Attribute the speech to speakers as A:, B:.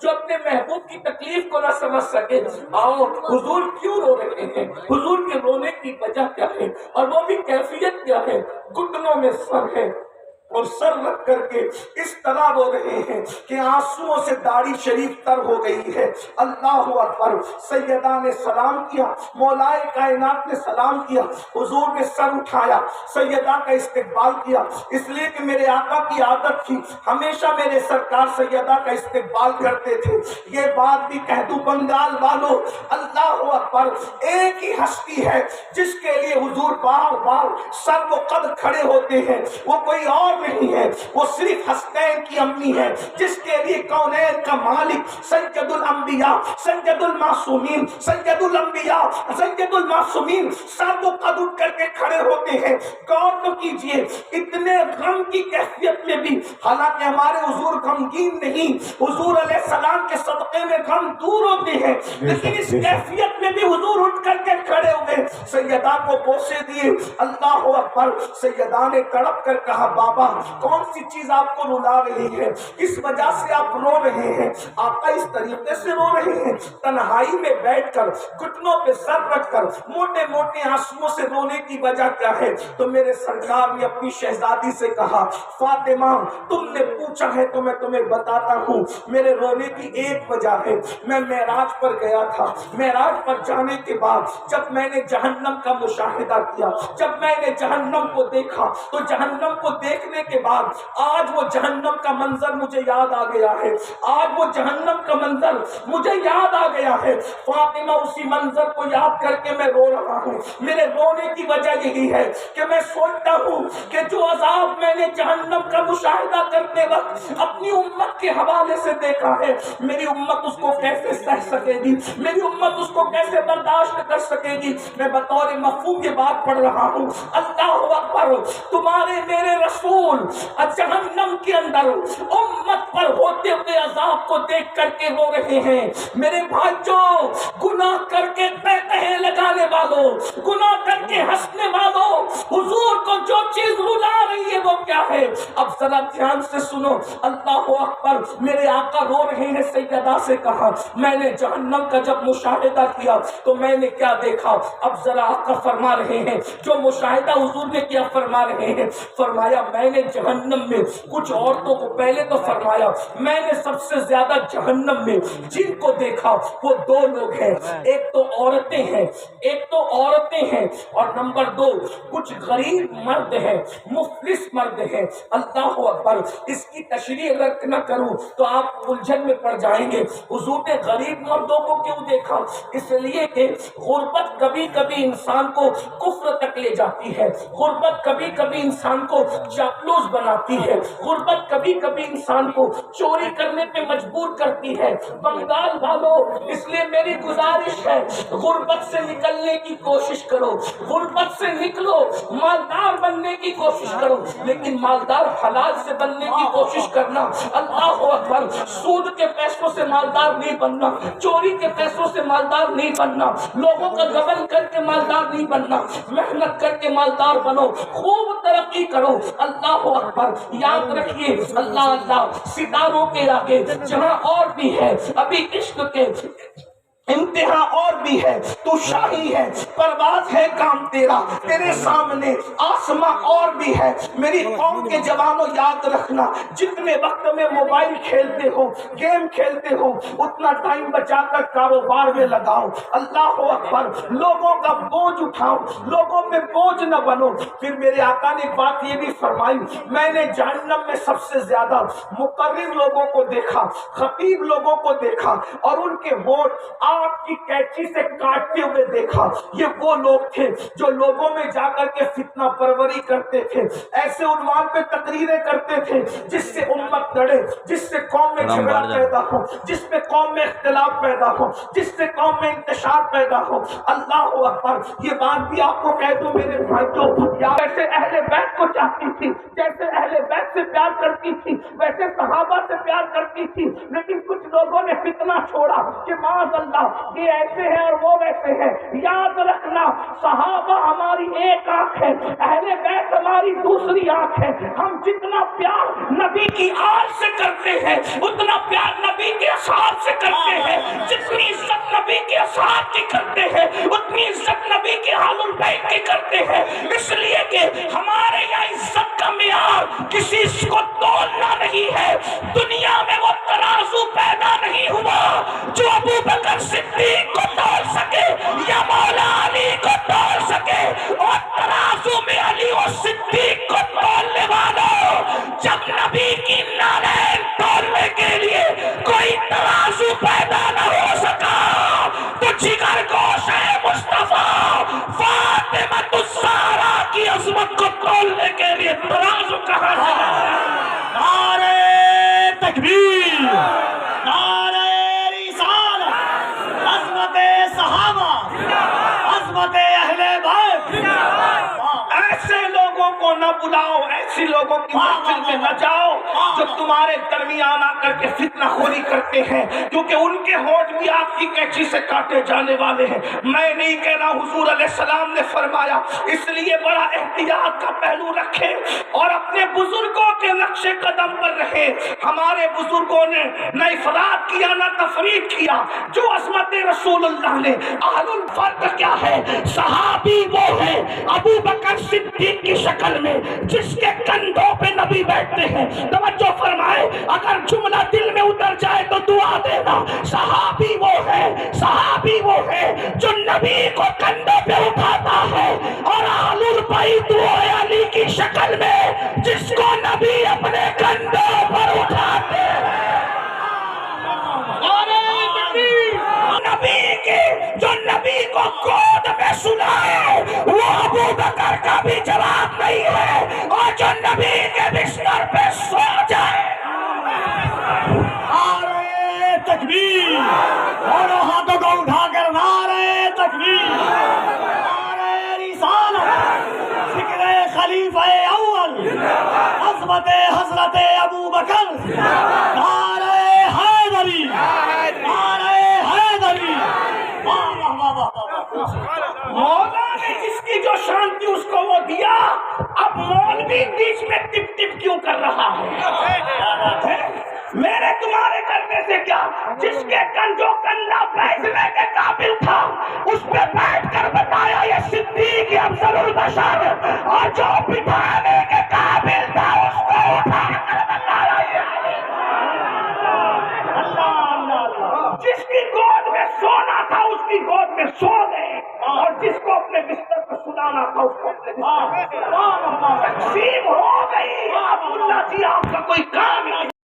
A: جو اپنے محبوب کی تکلیف کو نہ سمجھ سکے. آؤ حضور کیوں رو رہے ہیں, حضور کے رونے کی وجہ کیا ہے, اور وہ بھی کیفیت کیا ہے. گھٹنوں میں سر ہے اور سر رکھ کر کے اس طرح رو رہے ہیں کہ آنسوؤں سے داڑھی شریف تر ہو گئی ہے. اللہ اکبر. سیدہ نے سلام کیا, مولائے کائنات نے سلام کیا, حضور نے سر اٹھایا, سیدہ کا استقبال کیا, اس لیے کہ میرے آقا کی عادت تھی ہمیشہ میرے سرکار سیدہ کا استقبال کرتے تھے. یہ بات بھی کہہ دوں بنگال والوں, اللہ اکبر, ایک ہی ہستی ہے جس کے لیے حضور بار بار سر و قد کھڑے ہوتے ہیں, وہ کوئی اور نہیں ہے, وہ صرف حسنین کی امی ہے جس کے لیے کونین کا مالک سید الانبیاء سید المعصومین سید الانبیاء سید المعصومین سر و قد اٹھ کر کے کھڑے ہوتے ہیں. غور تو کیجئے, اتنے غم کی کیفیت میں بھی, حالانکہ ہمارے حضور غمگین نہیں, حضور علیہ السلام کے صدقے میں غم دور ہوتے ہیں, لیکن اس کیفیت میں بھی حضور اٹھ کر کے کھڑے ہوئے, سیدہ کو بوسے دیے. اللہ اکبر. سیدہ نے تڑپ کر کہا بابا کون سی چیز آپ کو رلا رہی ہے, کس وجہ سے آپ رو رہے ہیں. آقا اس طریقے سے رو رہے ہیں, تنہائی میں بیٹھ کر گھٹنوں پہ سر رکھ کر موٹے موٹے آنسوؤں سے رونے کی وجہ کیا ہے. تو میرے سرکار نے اپنی شہزادی سے کہا فاطمہ تم نے پوچھا ہے تو میں تمہیں بتاتا ہوں, میرے رونے کی ایک وجہ ہے. میں معراج پر گیا تھا, معراج پر جانے کے بعد جب میں نے جہنم کا مشاہدہ کیا, جب میں نے جہنم کو دیکھا تو جہنم کو دیکھنے کے بعد آج وہ جہنم کا منظر مجھے یاد آ گیا ہے, آج وہ جہنم کا منظر مجھے یاد آ گیا ہے. فاطمہ اسی منظر کو یاد کر کے میں رو رہا ہوں. میرے رونے کی وجہ یہی ہے کہ میں سوچتا ہوں کہ جو عذاب میں نے جہنم کا مشاہدہ کرتے وقت اپنی امت کے حوالے سے دیکھا ہے, میری امت اس کو کیسے سہ سکے گی, میری امت اس کو کیسے برداشت کر سکے گی. میں بطور مفہوم یہ بات پڑھ رہا ہوں. اللہ اکبر. تمہارے میرے رسول جہنم کے اندر امت پر ہوتے ہوئے عذاب کو دیکھ کر کے رو رہے ہیں. میرے بھائیوں, گناہ کر کے تہتہے لگانے والوں, گناہ کر کے ہنسنے والوں, حضور کو جو چیز رلا رہی ہے وہ کیا ہے. اب ذرا دھیان سے سنو. اللہ اکبر. میرے آقا رو رہے ہیں. سیدہ سے کہا میں نے جہنم کا جب مشاہدہ کیا تو میں نے کیا دیکھا. اب ذرا آقا فرما رہے ہیں جو مشاہدہ حضور نے کیا فرما رہے ہیں. فرمایا میں نے جہنم میں کچھ عورتوں کو, پہلے تو فرمایا میں نے سب سے زیادہ جہنم میں جن کو دیکھا وہ دو لوگ ہیں, ایک تو عورتیں ہیں, ایک تو عورتیں ہیں, اور نمبر دو کچھ غریب مرد ہیں, مفلس مرد ہیں. اللہ اکبر. اس کی تشریح اگر نہ کروں تو آپ الجھن میں پڑ جائیں گے. حضور نے غریب مردوں کو کیوں دیکھا؟ اس لیے کہ غربت کبھی کبھی انسان کو کفر تک لے جاتی ہے, غربت کبھی کبھی انسان کو چاپلوس بناتی ہے, غربت کبھی کبھی انسان کو چوری کرنے پہ مجبور کرتی ہے. بنگال والوں, اس لیے میری گزارش ہے غربت سے نکلنے کی کوشش کرو, غربت سے نکلو, مالدار بننے کی کوشش کرو, لیکن مالدار حلال سے بننے کی کوشش کرنا. اللہ اکبر. سود کے پیسوں سے مالدار نہیں بننا, چوری کے پیسوں سے مالدار نہیں بننا, لوگوں کا غبن کر کے مالدار نہیں بننا, محنت کر کے مالدار بنو, خوب ترقی کرو. اللہ اکبر. یاد رکھیے اللہ اللہ ستاروں کے آگے جہاں اور بھی ہے ابھی عشق کے انتہا اور بھی ہے, تو شاہی ہے, پرواز ہے کام تیرا, تیرے سامنے آسماں اور بھی ہے. میری قوم کے جوانوں یاد رکھنا, جتنے وقت میں موبائل کھیلتے ہو, گیم کھیلتے ہو, اتنا ٹائم بچا کر کاروبار میں لگاؤ. اللہ اکبر. لوگوں کا بوجھ اٹھاؤ, لوگوں میں بوجھ نہ بنو. پھر میرے آقا نے بات یہ بھی فرمائی, میں نے جہنم میں سب سے زیادہ مقرر لوگوں کو دیکھا, خطیب لوگوں کو دیکھا, اور ان کے ووٹ آپ کی کینچی سے کاٹتے ہوئے دیکھا. یہ وہ لوگ تھے جو لوگوں میں جا کر کے فتنہ پروری کرتے تھے, ایسے عنوان پہ تقریریں کرتے تھے جس سے امت لڑے, جس سے قوم میں جھگڑا پیدا ہو, جس میں قوم میں اختلاف پیدا ہو, جس سے قوم میں انتشار پیدا ہو. اللہ اکبر. یہ بات بھی آپ کو کہہ دوں میرے بھائیوں, جیسے اہل بیت کو چاہتی تھی, جیسے اہل بیت سے پیار کرتی تھی, ویسے صحابہ سے پیار کرتی تھی, لیکن کچھ لوگوں نے فتنہ چھوڑا کہ معاذ اللہ یہ ایسے ہیں اور وہ ویسے ہیں. یاد رکھنا صحابہ ہماری ایک آنکھ ہے, اہل بیت ہماری دوسری آنکھ ہے. ہم جتنا پیار نبی کی آل سے کرتے ہیں اتنا پیار نبی کے اصحاب بیٹھ کے کرتے ہیں، اس لیے کہ ہمارے یہاں عزت کا معیار کسی کو تولنا نہیں ہے۔ دنیا میں وہ ترازو پیدا نہیں ہوا جو ابو بکر صدیق کو تول سکے یا مولا علی کو تول سکے، اور ترازو میں علی و صدیق کو تولنے والوں، جب نبی کی نالین تولنے کے لیے کوئی ترازو پیدا نہ ہو سکا تو جگر گوش ہے مصطفیٰ فاطمہ الزہرا کی عظمت کو تولنے کے لیے ترازو کہاں سے لایا؟
B: نعرہ تکبیر، نعرہ رسالت، عظمت صحابہ، عظمت اہل بیت۔
A: ایسے لوگوں کو نہ بلاؤ، ایسی لوگوں کی محفل میں نہ جاؤ جو تمہارے درمیان آ کر کے فتنہ خوری کرتے ہیں، کیونکہ ان کے ہونٹ بھی آپ کی قینچی سے کاٹے جانے والے ہیں۔ میں نہیں کہنا، حضور علیہ السلام نے فرمایا، اس لیے بڑا احتیاط کا پہلو رکھیں اور اپنے بزرگوں کے نقش قدم پر رہیں۔ ہمارے بزرگوں نے نہ افراد کیا نہ تفرید کیا، جو عظمت رسول اللہ نے اہل الفرد کیا ہے؟ صحابی وہ ہے ابو بکر صدیق کی شکل میں جس کے کندھوں پہ نبی بیٹھتے ہیں۔ توجہ فرمائے، اگر جملہ دل میں اتر جائے تو دعا دینا۔ صحابی وہ ہے جو نبی کو کندھوں پہ اٹھاتا ہے، اور اہل البیت وہ ہے علی کی شکل میں جس کو نبی اپنے کندھوں پر اٹھاتے ہیں۔ نبی کے جو نبی کو گود میں سلائے وہ ابو بکر کا بھی جواب نہیں ہے، اور جو نبی کے بستر پہ سو جائے۔
B: نعرہ تکبیر، دونوں ہاتھوں کو اٹھا کر نعرہ تکبیر، نعرہ رسالت، ذکر خلیفہ اول، عظمت حضرت ابو بکر، نعرہ حیدری، نعرہ حیدری۔
A: مولا نے جس کی جو شان تھی اس کو وہ دیا، اب مولوی بیچ میں ٹپ ٹپ کیوں کر رہا ہے؟ میرے تمہارے کرنے سے کیا؟ جس کے جو کندھا بیٹھنے کے قابل تھا اس پہ بیٹھ کر بتایا یہ صدیق افضل البشر، اور جو بٹھانے کے قابل تھا اس کو اٹھا کر بتایا یہ علی۔ جس کی گود میں سونا تھا اس کی گود میں سو گئے، اور جس کو اپنے بستر پر سلانا تھا اس کو اپنے بستر پر سلانا۔ تقسیم ہو گئی۔ اب اللہ جی آپ کا کوئی کام نہیں۔